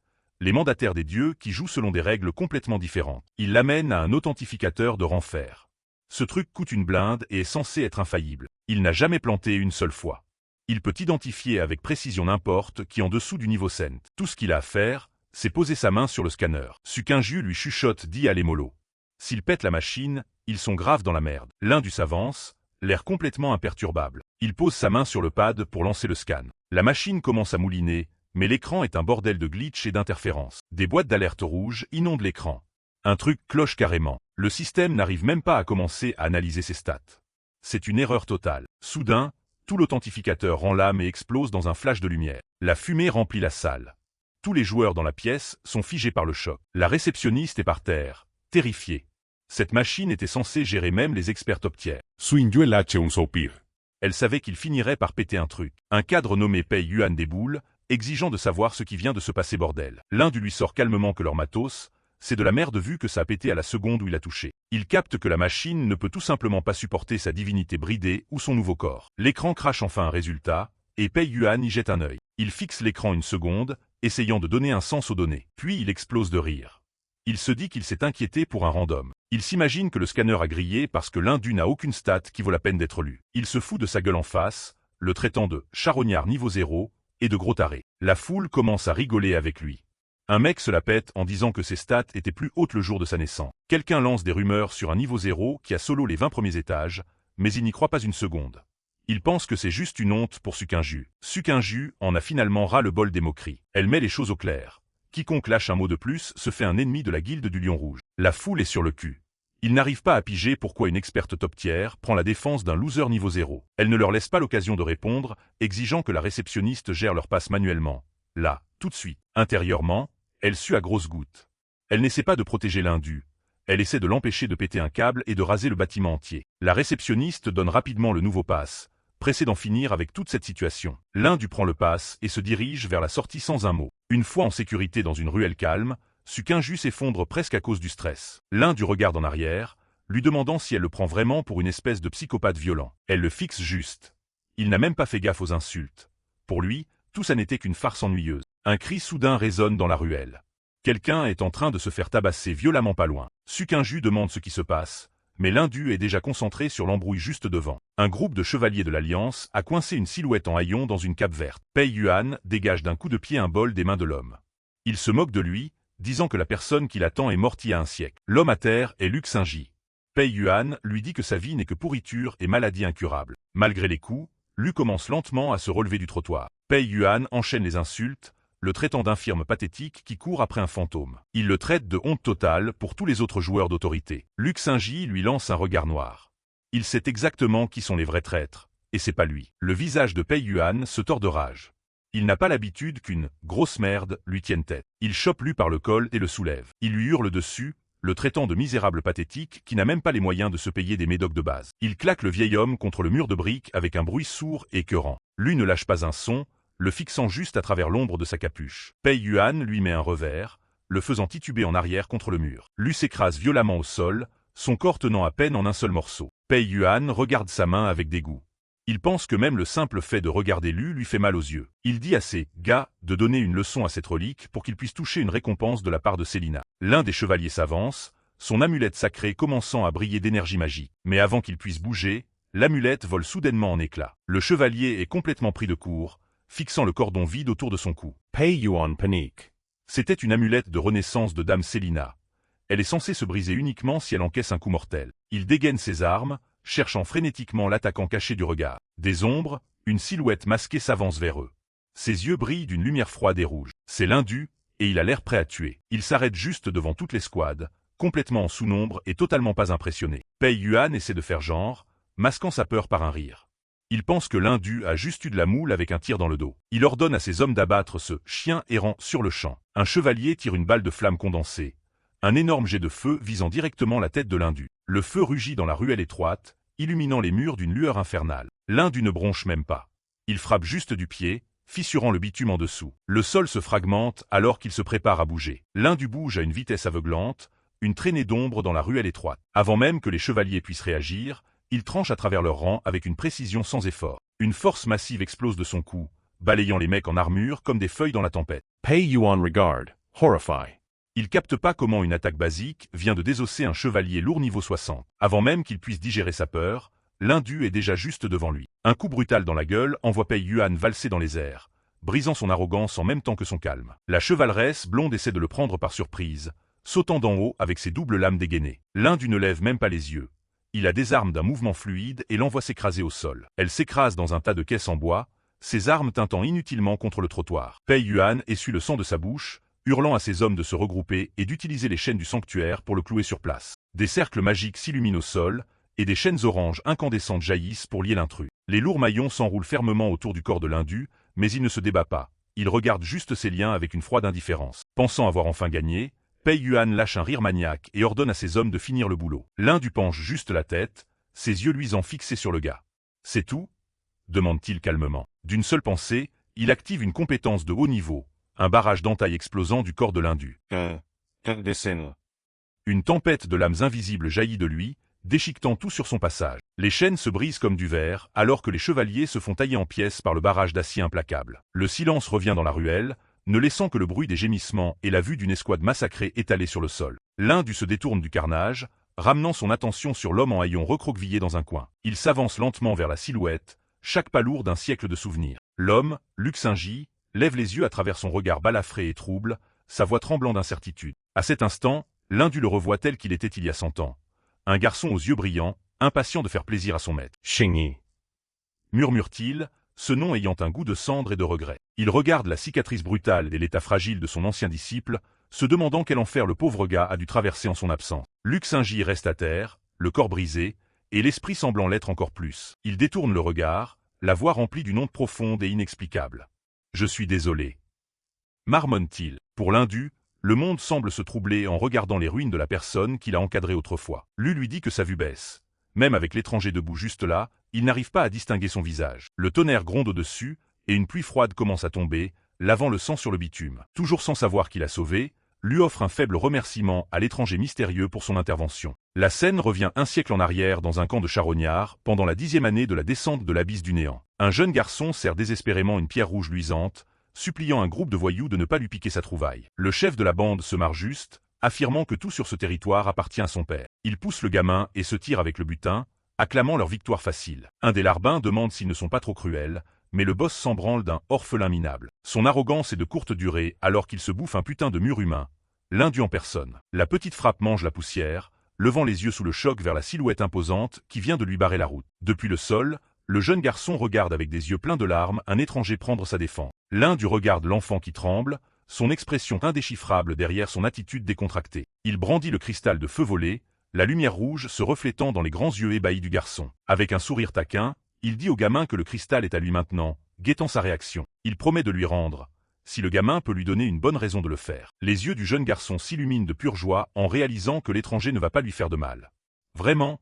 les mandataires des dieux qui jouent selon des règles complètement différentes. Ils l'amènent à un authentificateur de rang fer. Ce truc coûte une blinde et est censé être infaillible. Il n'a jamais planté une seule fois. Il peut identifier avec précision n'importe qui en dessous du niveau cent. Tout ce qu'il a à faire, c'est poser sa main sur le scanner. Sukinju lui chuchote dit à les molos. S'ils pètent la machine, ils sont graves dans la merde. L'indu s'avance, l'air complètement imperturbable. Il pose sa main sur le pad pour lancer le scan. La machine commence à mouliner, mais l'écran est un bordel de glitch et d'interférences. Des boîtes d'alerte rouges inondent l'écran. Un truc cloche carrément. Le système n'arrive même pas à commencer à analyser ses stats. C'est une erreur totale. Soudain, tout l'authentificateur enlame et explose dans un flash de lumière. La fumée remplit la salle. Tous les joueurs dans la pièce sont figés par le choc. La réceptionniste est par terre, terrifiée. Cette machine était censée gérer même les experts top tiers. Suinju lâche un soupir. Elle savait qu'il finirait par péter un truc. Un cadre nommé Pei Yuan déboule, exigeant de savoir ce qui vient de se passer bordel. L'indu lui sort calmement que leur matos, c'est de la merde vu que ça a pété à la seconde où il a touché. Il capte que la machine ne peut tout simplement pas supporter sa divinité bridée ou son nouveau corps. L'écran crache enfin un résultat, et Pei Yuan y jette un œil. Il fixe l'écran une seconde, essayant de donner un sens aux données. Puis il explose de rire. Il se dit qu'il s'est inquiété pour un random. Il s'imagine que le scanner a grillé parce que l'indu n'a aucune stat qui vaut la peine d'être lue. Il se fout de sa gueule en face, le traitant de charognard niveau 0 et de gros taré. La foule commence à rigoler avec lui. Un mec se la pète en disant que ses stats étaient plus hautes le jour de sa naissance. Quelqu'un lance des rumeurs sur un niveau 0 qui a solo les 20 premiers étages, mais il n'y croit pas une seconde. Il pense que c'est juste une honte pour Sukinju. Sukinju en a finalement ras le bol des moqueries. Elle met les choses au clair. Quiconque lâche un mot de plus se fait un ennemi de la guilde du Lion Rouge. La foule est sur le cul. Ils n'arrivent pas à piger pourquoi une experte top tier prend la défense d'un loser niveau 0. Elle ne leur laisse pas l'occasion de répondre, exigeant que la réceptionniste gère leur passe manuellement. Là, tout de suite. Intérieurement, elle sue à grosses gouttes. Elle n'essaie pas de protéger l'indu. Elle essaie de l'empêcher de péter un câble et de raser le bâtiment entier. La réceptionniste donne rapidement le nouveau pass, pressée d'en finir avec toute cette situation. L'indu prend le pass et se dirige vers la sortie sans un mot. Une fois en sécurité dans une ruelle calme, Sukinju s'effondre presque à cause du stress. L'indu regarde en arrière, lui demandant si elle le prend vraiment pour une espèce de psychopathe violent. Elle le fixe juste. Il n'a même pas fait gaffe aux insultes. Pour lui, tout ça n'était qu'une farce ennuyeuse. Un cri soudain résonne dans la ruelle. Quelqu'un est en train de se faire tabasser violemment pas loin. Sukinju demande ce qui se passe, mais l'indu est déjà concentré sur l'embrouille juste devant. Un groupe de chevaliers de l'Alliance a coincé une silhouette en haillons dans une cape verte. Pei Yuan dégage d'un coup de pied un bol des mains de l'homme. Il se moque de lui, disant que la personne qui l'attend est morte il y a un siècle. L'homme à terre est Luxinji. Pei Yuan lui dit que sa vie n'est que pourriture et maladie incurable. Malgré les coups, Lu commence lentement à se relever du trottoir. Pei Yuan enchaîne les insultes, le traitant d'infirme pathétique qui court après un fantôme. Il le traite de honte totale pour tous les autres joueurs d'autorité. Luxinji lui lance un regard noir. Il sait exactement qui sont les vrais traîtres, et c'est pas lui. Le visage de Pei Yuan se tord de rage. Il n'a pas l'habitude qu'une « grosse merde » lui tienne tête. Il chope Lu par le col et le soulève. Il lui hurle dessus, le traitant de misérable pathétique qui n'a même pas les moyens de se payer des médocs de base. Il claque le vieil homme contre le mur de briques avec un bruit sourd et écœurant. Lui ne lâche pas un son, le fixant juste à travers l'ombre de sa capuche. Pei Yuan lui met un revers, le faisant tituber en arrière contre le mur. Lu s'écrase violemment au sol, son corps tenant à peine en un seul morceau. Pei Yuan regarde sa main avec dégoût. Il pense que même le simple fait de regarder lui fait mal aux yeux. Il dit à ses gars de donner une leçon à cette relique pour qu'il puisse toucher une récompense de la part de Célina. L'un des chevaliers s'avance, son amulette sacrée commençant à briller d'énergie magique. Mais avant qu'il puisse bouger, l'amulette vole soudainement en éclats. Le chevalier est complètement pris de court, fixant le cordon vide autour de son cou. Pei Yuan panique. C'était une amulette de renaissance de Dame Célina. Elle est censée se briser uniquement si elle encaisse un coup mortel. Il dégaine ses armes, cherchant frénétiquement l'attaquant caché du regard. Des ombres, une silhouette masquée s'avance vers eux. Ses yeux brillent d'une lumière froide et rouge. C'est l'Indu, et il a l'air prêt à tuer. Il s'arrête juste devant toute l'escouade, complètement en sous-nombre et totalement pas impressionné. Pei Yuan essaie de faire genre, masquant sa peur par un rire. Il pense que l'Indu a juste eu de la moule avec un tir dans le dos. Il ordonne à ses hommes d'abattre ce chien errant sur le champ. Un chevalier tire une balle de flamme condensée. Un énorme jet de feu visant directement la tête de l'Indu. Le feu rugit dans la ruelle étroite, illuminant les murs d'une lueur infernale. L'Indu ne bronche même pas. Il frappe juste du pied, fissurant le bitume en dessous. Le sol se fragmente alors qu'il se prépare à bouger. L'Indu bouge à une vitesse aveuglante, une traînée d'ombre dans la ruelle étroite. Avant même que les chevaliers puissent réagir, il tranche à travers leurs rangs avec une précision sans effort. Une force massive explose de son cou, balayant les mecs en armure comme des feuilles dans la tempête. Pei Yuan regarde, horrified. Il capte pas comment une attaque basique vient de désosser un chevalier lourd niveau 60. Avant même qu'il puisse digérer sa peur, l'Indu est déjà juste devant lui. Un coup brutal dans la gueule envoie Pei Yuan valser dans les airs, brisant son arrogance en même temps que son calme. La chevaleresse blonde essaie de le prendre par surprise, sautant d'en haut avec ses doubles lames dégainées. L'Indu ne lève même pas les yeux. Il la désarme d'un mouvement fluide et l'envoie s'écraser au sol. Elle s'écrase dans un tas de caisses en bois, ses armes tintant inutilement contre le trottoir. Pei Yuan essuie le sang de sa bouche, hurlant à ses hommes de se regrouper et d'utiliser les chaînes du sanctuaire pour le clouer sur place. Des cercles magiques s'illuminent au sol, et des chaînes oranges incandescentes jaillissent pour lier l'intrus. Les lourds maillons s'enroulent fermement autour du corps de l'Indu, mais il ne se débat pas. Il regarde juste ses liens avec une froide indifférence. Pensant avoir enfin gagné, Pei Yuan lâche un rire maniaque et ordonne à ses hommes de finir le boulot. L'Indu penche juste la tête, ses yeux luisants fixés sur le gars. « C'est tout ?» demande-t-il calmement. D'une seule pensée, il active une compétence de haut niveau, un barrage d'entailles explosant du corps de l'Indu. Une tempête de lames invisibles jaillit de lui, déchiquetant tout sur son passage. Les chaînes se brisent comme du verre, alors que les chevaliers se font tailler en pièces par le barrage d'acier implacable. Le silence revient dans la ruelle, ne laissant que le bruit des gémissements et la vue d'une escouade massacrée étalée sur le sol. L'Indu se détourne du carnage, ramenant son attention sur l'homme en haillons recroquevillé dans un coin. Il s'avance lentement vers la silhouette, chaque pas lourd d'un siècle de souvenirs. L'homme, Luxingi, lève les yeux à travers son regard balafré et trouble, sa voix tremblant d'incertitude. À cet instant, l'Indu le revoit tel qu'il était il y a 100 ans. Un garçon aux yeux brillants, impatient de faire plaisir à son maître. « Xingyi » murmure-t-il, ce nom ayant un goût de cendre et de regret. Il regarde la cicatrice brutale et l'état fragile de son ancien disciple, se demandant quel enfer le pauvre gars a dû traverser en son absence. Luxingi reste à terre, le corps brisé, et l'esprit semblant l'être encore plus. Il détourne le regard, la voix remplie d'une honte profonde et inexplicable. « Je suis désolé. » marmonne-t-il. Pour l'Indu, le monde semble se troubler en regardant les ruines de la personne qu'il a encadrée autrefois. Lui dit que sa vue baisse. Même avec l'étranger debout juste là, il n'arrive pas à distinguer son visage. Le tonnerre gronde au-dessus, et une pluie froide commence à tomber, lavant le sang sur le bitume. Toujours sans savoir qui l'a sauvé, lui offre un faible remerciement à l'étranger mystérieux pour son intervention. La scène revient un siècle en arrière dans un camp de charognards, pendant la 10e année de la descente de l'abysse du néant. Un jeune garçon serre désespérément une pierre rouge luisante, suppliant un groupe de voyous de ne pas lui piquer sa trouvaille. Le chef de la bande se marre juste, affirmant que tout sur ce territoire appartient à son père. Il pousse le gamin et se tire avec le butin, acclamant leur victoire facile. Un des larbins demande s'ils ne sont pas trop cruels, mais le boss s'en branle d'un orphelin minable. Son arrogance est de courte durée alors qu'il se bouffe un putain de mur humain, l'Indu en personne. La petite frappe mange la poussière, levant les yeux sous le choc vers la silhouette imposante qui vient de lui barrer la route. Depuis le sol, le jeune garçon regarde avec des yeux pleins de larmes un étranger prendre sa défense. L'Indu regarde l'enfant qui tremble, son expression indéchiffrable derrière son attitude décontractée. Il brandit le cristal de feu volé, la lumière rouge se reflétant dans les grands yeux ébahis du garçon. Avec un sourire taquin, il dit au gamin que le cristal est à lui maintenant, guettant sa réaction. Il promet de lui rendre, si le gamin peut lui donner une bonne raison de le faire. Les yeux du jeune garçon s'illuminent de pure joie en réalisant que l'étranger ne va pas lui faire de mal. « Vraiment »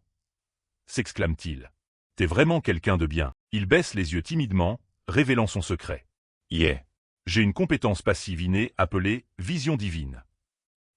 s'exclame-t-il. « T'es vraiment quelqu'un de bien. » Il baisse les yeux timidement, révélant son secret. « Yeah. J'ai une compétence passive innée appelée « Vision divine ».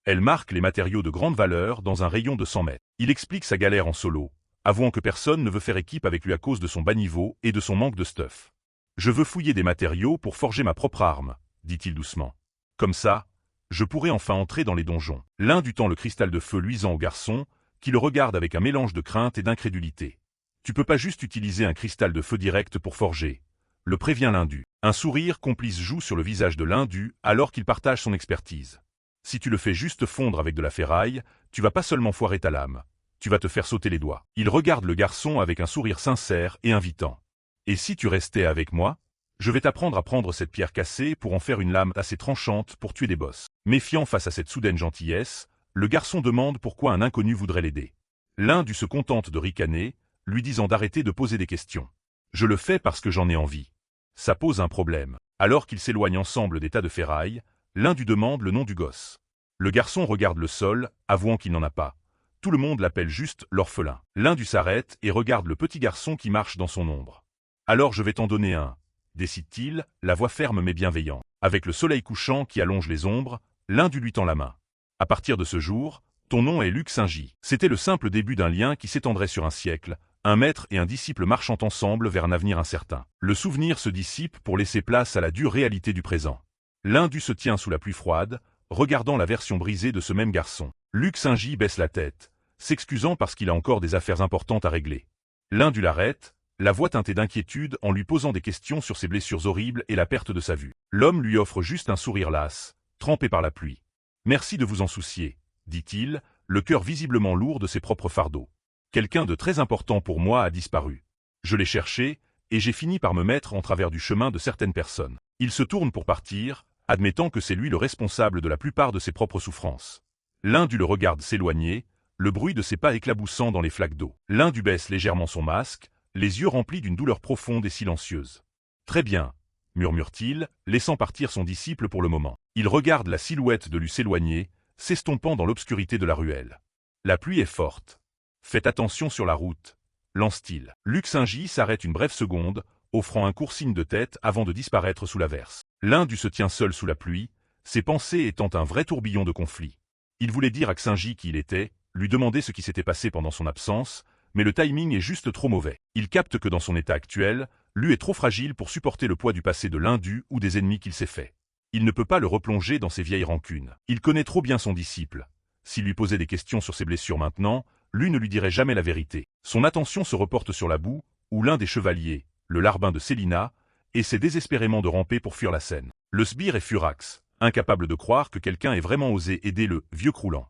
Elle marque les matériaux de grande valeur dans un rayon de 100 mètres. Il explique sa galère en solo, avouant que personne ne veut faire équipe avec lui à cause de son bas niveau et de son manque de stuff. Je veux fouiller des matériaux pour forger ma propre arme, dit-il doucement. Comme ça, je pourrai enfin entrer dans les donjons. L'un du tend le cristal de feu luisant au garçon, qui le regarde avec un mélange de crainte et d'incrédulité. Tu peux pas juste utiliser un cristal de feu direct pour forger, le prévient l'Hindu. Un sourire complice joue sur le visage de l'Hindu alors qu'il partage son expertise. Si tu le fais juste fondre avec de la ferraille, tu vas pas seulement foirer ta lame, tu vas te faire sauter les doigts. Il regarde le garçon avec un sourire sincère et invitant. Et si tu restais avec moi? Je vais t'apprendre à prendre cette pierre cassée pour en faire une lame assez tranchante pour tuer des boss. Méfiant face à cette soudaine gentillesse, le garçon demande pourquoi un inconnu voudrait l'aider. L'Hindu se contente de ricaner, lui disant d'arrêter de poser des questions. Je le fais parce que j'en ai envie. Ça pose un problème. Alors qu'ils s'éloignent ensemble des tas de ferrailles, l'Hindu demande le nom du gosse. Le garçon regarde le sol, avouant qu'il n'en a pas. Tout le monde l'appelle juste l'orphelin. L'Hindu s'arrête et regarde le petit garçon qui marche dans son ombre. Alors je vais t'en donner un, décide-t-il, la voix ferme mais bienveillante. Avec le soleil couchant qui allonge les ombres, l'Hindu lui tend la main. À partir de ce jour, ton nom est Luc Saint-Gy. C'était le simple début d'un lien qui s'étendrait sur un siècle, un maître et un disciple marchant ensemble vers un avenir incertain. Le souvenir se dissipe pour laisser place à la dure réalité du présent. L'Hindu se tient sous la pluie froide, regardant la version brisée de ce même garçon. Luc Saint-Gy baisse la tête, s'excusant parce qu'il a encore des affaires importantes à régler. L'Hindu l'arrête, la voix teintée d'inquiétude en lui posant des questions sur ses blessures horribles et la perte de sa vue. L'homme lui offre juste un sourire las, trempé par la pluie. « Merci de vous en soucier », dit-il, le cœur visiblement lourd de ses propres fardeaux. Quelqu'un de très important pour moi a disparu. Je l'ai cherché, et j'ai fini par me mettre en travers du chemin de certaines personnes. Il se tourne pour partir, admettant que c'est lui le responsable de la plupart de ses propres souffrances. L'Hindu le regarde s'éloigner, le bruit de ses pas éclaboussant dans les flaques d'eau. L'Hindu baisse légèrement son masque, les yeux remplis d'une douleur profonde et silencieuse. « Très bien », murmure-t-il, laissant partir son disciple pour le moment. Il regarde la silhouette de lui s'éloigner, s'estompant dans l'obscurité de la ruelle. La pluie est forte. Faites attention sur la route, lance-t-il. Luc Saint-Gy s'arrête une brève seconde, offrant un court signe de tête avant de disparaître sous l'averse. L'Hindu se tient seul sous la pluie, ses pensées étant un vrai tourbillon de conflits. Il voulait dire à Saint-Gy qui il était, lui demander ce qui s'était passé pendant son absence, mais le timing est juste trop mauvais. Il capte que dans son état actuel, lui est trop fragile pour supporter le poids du passé de l'Hindu ou des ennemis qu'il s'est fait. Il ne peut pas le replonger dans ses vieilles rancunes. Il connaît trop bien son disciple. S'il lui posait des questions sur ses blessures maintenant, lui ne lui dirait jamais la vérité. Son attention se reporte sur la boue, où l'un des chevaliers, le larbin de Célina, essaie désespérément de ramper pour fuir la scène. Le sbire est furax, incapable de croire que quelqu'un ait vraiment osé aider le vieux croulant.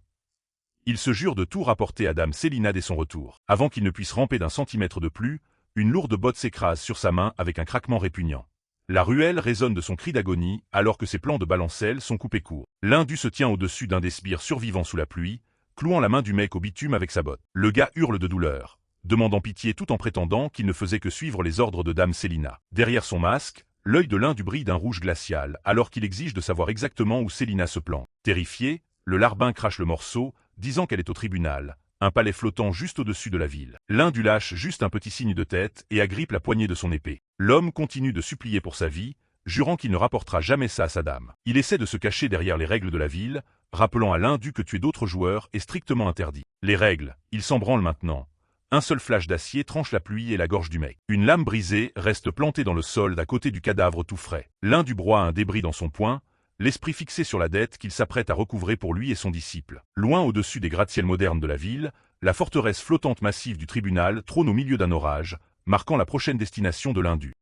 Il se jure de tout rapporter à dame Célina dès son retour. Avant qu'il ne puisse ramper d'un centimètre de plus, une lourde botte s'écrase sur sa main avec un craquement répugnant. La ruelle résonne de son cri d'agonie alors que ses plans de balancelle sont coupés court. L'Hindu se tient au-dessus d'un des sbires survivants sous la pluie, clouant la main du mec au bitume avec sa botte. Le gars hurle de douleur, demandant pitié tout en prétendant qu'il ne faisait que suivre les ordres de dame Célina. Derrière son masque, l'œil de l'Hindu brille d'un rouge glacial alors qu'il exige de savoir exactement où Célina se plante. Terrifié, le larbin crache le morceau, disant qu'elle est au tribunal, un palais flottant juste au-dessus de la ville. L'Hindu lâche juste un petit signe de tête et agrippe la poignée de son épée. L'homme continue de supplier pour sa vie, jurant qu'il ne rapportera jamais ça à sa dame. Il essaie de se cacher derrière les règles de la ville, rappelant à l'Hindu que tuer d'autres joueurs est strictement interdit. Les règles, il s'en branle maintenant. Un seul flash d'acier tranche la pluie et la gorge du mec. Une lame brisée reste plantée dans le sol d'à côté du cadavre tout frais. L'Hindu broie un débris dans son poing, l'esprit fixé sur la dette qu'il s'apprête à recouvrer pour lui et son disciple. Loin au-dessus des gratte-ciels modernes de la ville, la forteresse flottante massive du tribunal trône au milieu d'un orage, marquant la prochaine destination de l'Hindu.